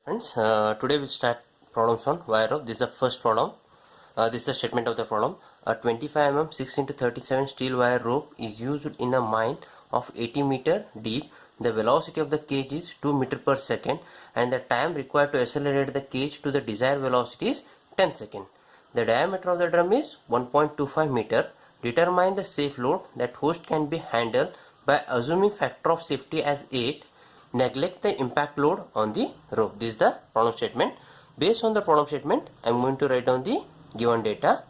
Friends, today we start problems on wire rope. This is the first problem. This is the statement of the problem. A 25 mm 6 into 37 steel wire rope is used in a mine of 80 meter deep. The velocity of the cage is 2 meter per second and the time required to accelerate the cage to the desired velocity is 10 seconds. The diameter of the drum is 1.25 meter. Determine the safe load that hoist can be handled by assuming factor of safety as 8. Neglect the impact load on the rope. This is the problem statement. Based on the problem statement, I am going to write down the given data.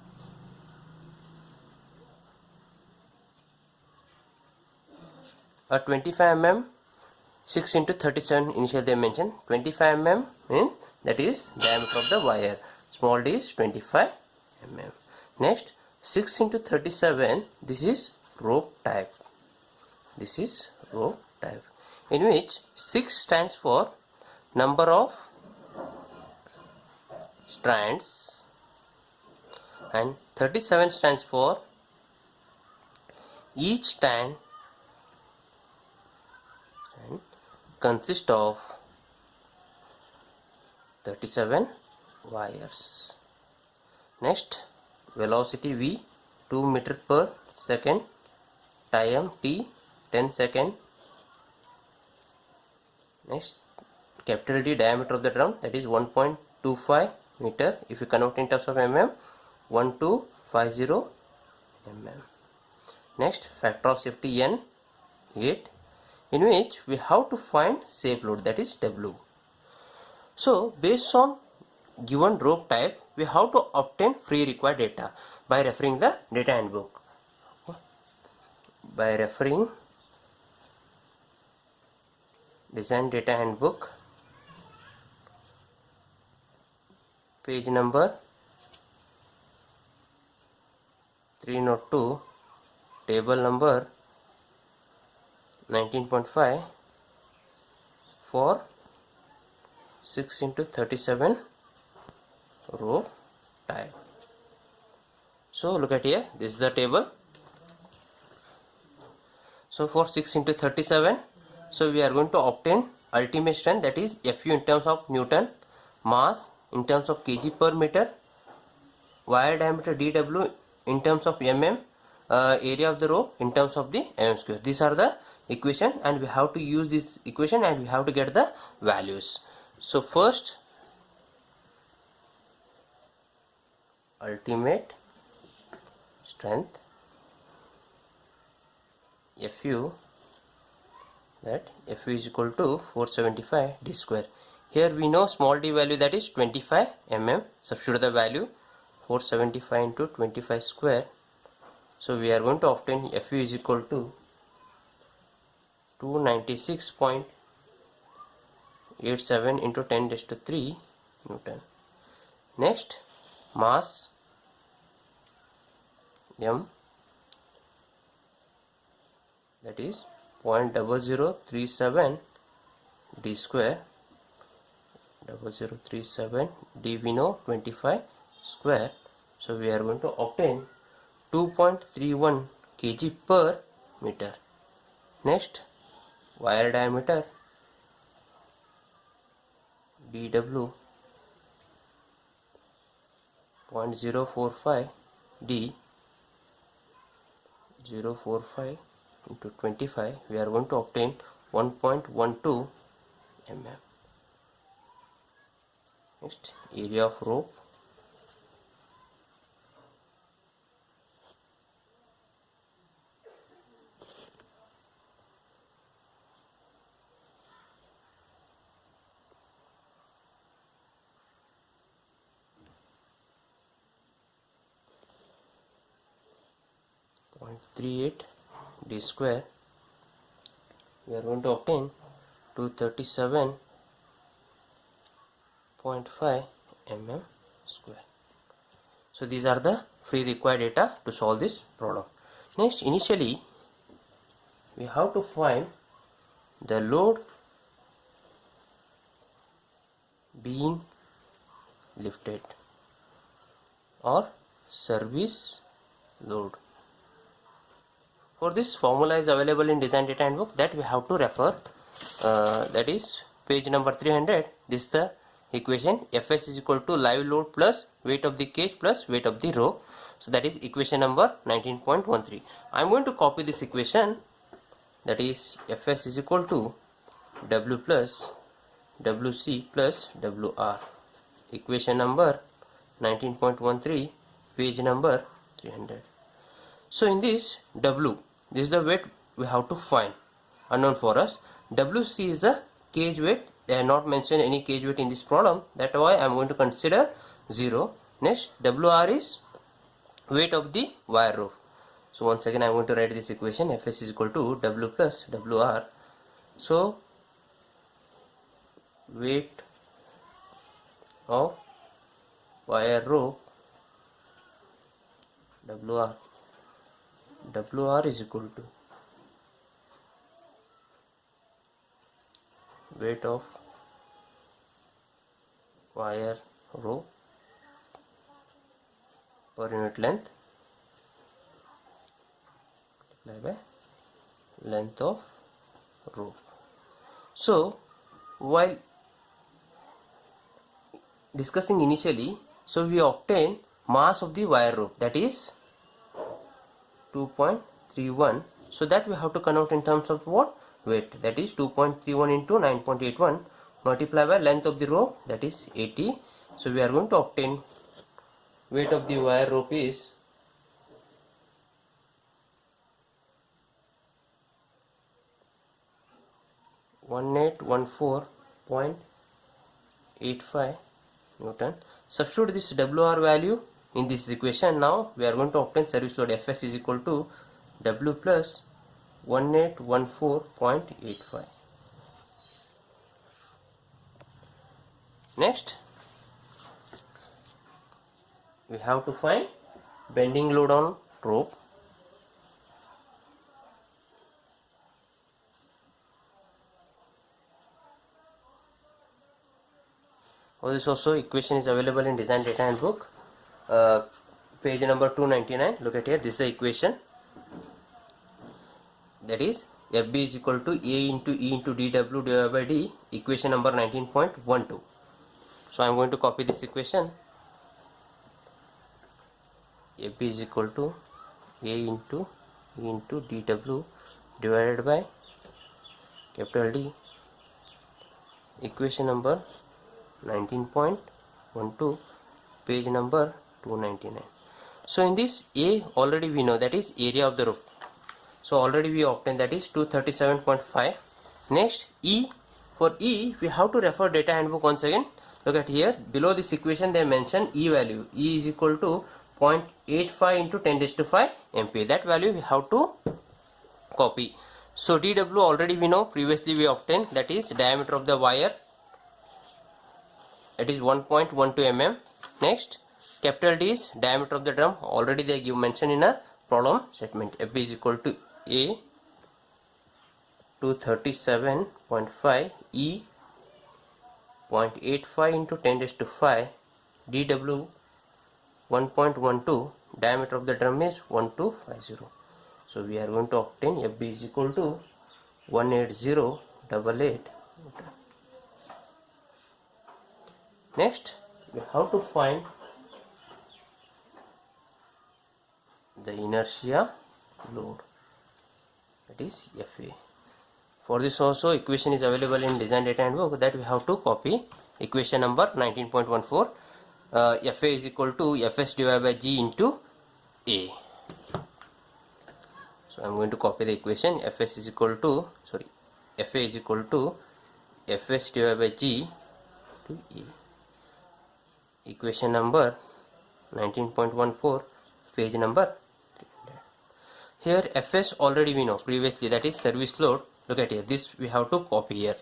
A 25 mm 6 into 37 initially they mentioned 25 mm means that is diameter of the wire. Small d is 25 mm. Next 6 into 37, this is rope type. This is rope type, in which 6 stands for number of strands and 37 stands for each strand consists of 37 wires. Next, velocity v 2 meter per second, time t 10 second. Next, capital D diameter of the drum, that is 1.25 meter. If you convert in terms of mm, 1250 mm. Next, factor of safety n 8, in which we have to find safe load, that is W. So based on given rope type, we have to obtain free required data by referring the data handbook. By referring design data handbook, page number 302, table number 19.5 for 6 into 37 rope type. So look at here, this is the table. So for 6 into 37, so we are going to obtain ultimate strength, that is Fu in terms of Newton, mass in terms of kg per meter, wire diameter dW in terms of mm, area of the rope in terms of the mm square. These are the equation and we have to use this equation and we have to get the values. So first, ultimate strength Fu, that Fu is equal to 475 d square. Here we know small d value, that is 25 mm. Substitute the value 475 into 25 square. So we are going to obtain Fu is equal to 296.87 into 10 raised to 3 Newton. Next, mass m, that is 0.0037 d square. 0037 d we know 25 square. So we are going to obtain 2.31 kg per meter. Next, wire diameter dW 0.045 d, 0.045 into 25, we are going to obtain 1.12 mm. Next, area of rope, .38 d square. We are going to obtain 237.5 mm square. So these are the free required data to solve this problem. Next, initially we have to find the load being lifted or service load. For this, formula is available in design data handbook that we have to refer, that is page number 300. This is the equation, Fs is equal to live load plus weight of the cage plus weight of the rope. So that is equation number 19.13. I am going to copy this equation, that is Fs is equal to W plus Wc plus Wr. Equation number 19.13, page number 300. So in this W, this is the weight we have to find, unknown for us. Wc is the cage weight. They have not mentioned any cage weight in this problem. That's why I am going to consider 0. Next, Wr is weight of the wire rope. So once again I am going to write this equation, Fs is equal to W plus Wr. So weight of wire rope Wr is equal to weight of wire rope per unit length multiplied by length of rope. So while discussing initially, so we obtain mass of the wire rope, that is 2.31. so that we have to convert in terms of what? Weight, that is 2.31 into 9.81 multiplied by length of the rope, that is 80. So we are going to obtain weight of the wire rope is 1814.85 Newton. Substitute this Wr value in this equation. Now we are going to obtain service load. Fs is equal to W plus 1814.85. Next, we have to find bending load on rope. This also equation is available in design data handbook, page number 299. Look at here, this is the equation, that is Fb is equal to A into E into dW divided by d, equation number 19.12. So I am going to copy this equation. Fb is equal to A into E into dW divided by capital D, equation number 19.12, page number 299. So in this A already we know, that is area of the rope. So already we obtained, that is 237.5. Next, E, for E we have to refer data handbook once again. Look at here, below this equation they mention E value. E is equal to 0.85 into 10 raised to 5 MPa. That value we have to copy. So dW already we know, previously we obtained, that is diameter of the wire, it is 1.12 mm. Next, capital D is diameter of the drum, already they give mention in a problem statement. Fb is equal to A 237.5 E 0.85 into 10 raised to 5 dW 1.12, diameter of the drum is 1250. So we are going to obtain Fb is equal to 18088. Next, we have to find the inertia load, that is Fa. For this also equation is available in design data handbook, that we have to copy equation number 19.14. Fa is equal to Fs divided by G into A. So I am going to copy the equation. Fs is equal to, Fa is equal to Fs divided by G to A. Equation number 19.14, page number 300. Here Fs already we know previously, that is service load. Look at here, this we have to copy here.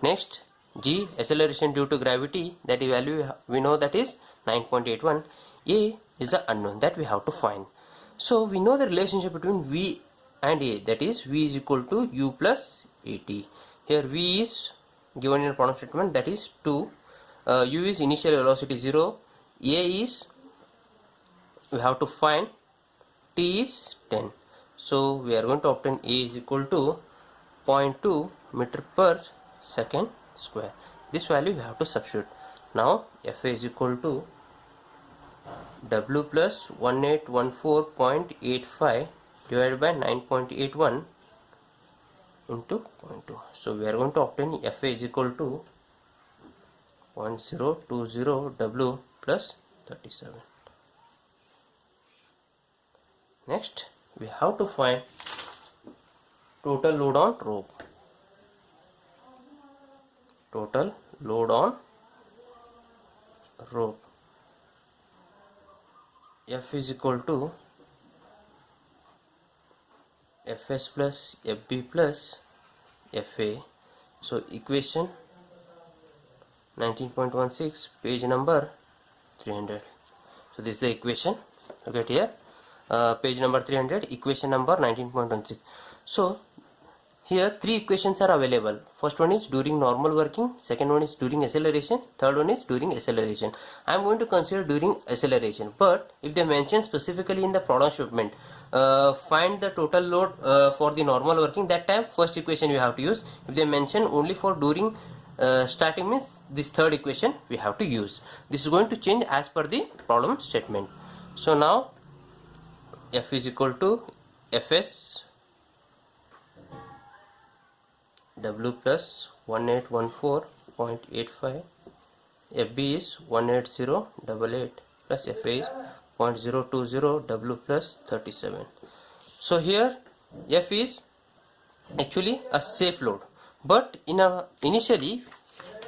Next, G, acceleration due to gravity, that value we know, that is 9.81. A is the unknown, that we have to find. So we know the relationship between V and A, that is V is equal to U plus AT. Here V is given in a problem statement, that is 2. U is initial velocity 0, A is we have to find, T is 10. So we are going to obtain A is equal to 0.2 meter per second square. This value we have to substitute. Now FA is equal to W plus 1814.85 divided by 9.81 into 0.2. So we are going to obtain FA is equal to 0.020 W plus 37. Next we have to find total load on rope. Total load on rope. F is equal to Fs plus Fb plus Fa. So equation 19.16, page number 300. So this is the equation. Look at here, page number 300, equation number 19.16. So here three equations are available. First one is during normal working, second one is during acceleration, third one is during acceleration. I am going to consider during acceleration, but if they mention specifically in the problem statement, find the total load for the normal working, that time first equation we have to use. If they mention only for during starting, means this third equation we have to use. This is going to change as per the problem statement. So now F is equal to Fs W plus 1814.85, Fb is 18088 plus Fa is 0.020 W plus 37. So here F is actually a safe load, but initially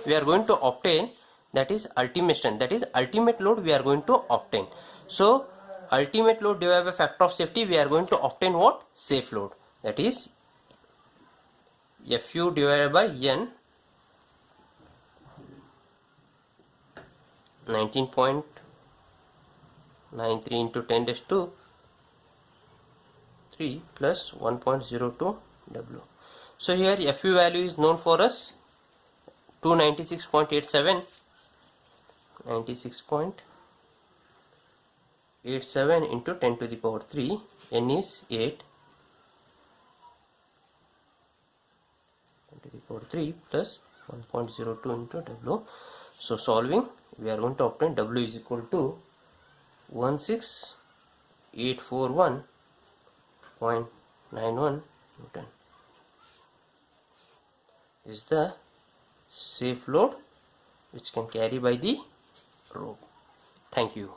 we are going to obtain, that is ultimate strength, that is ultimate load we are going to obtain. So ultimate load divided by factor of safety, we are going to obtain what? Safe load, that is Fu divided by N, 19.93 into 10 raised to 3 plus 1.02 W. So here Fu value is known for us, 296.87, 96.87 into 10 to the power 3, N is 8, 10 to the power 3 plus 1.02 into W. So solving, we are going to obtain W is equal to 16841.91 Newton. Is the safe load which can carry by the rope. Thank you.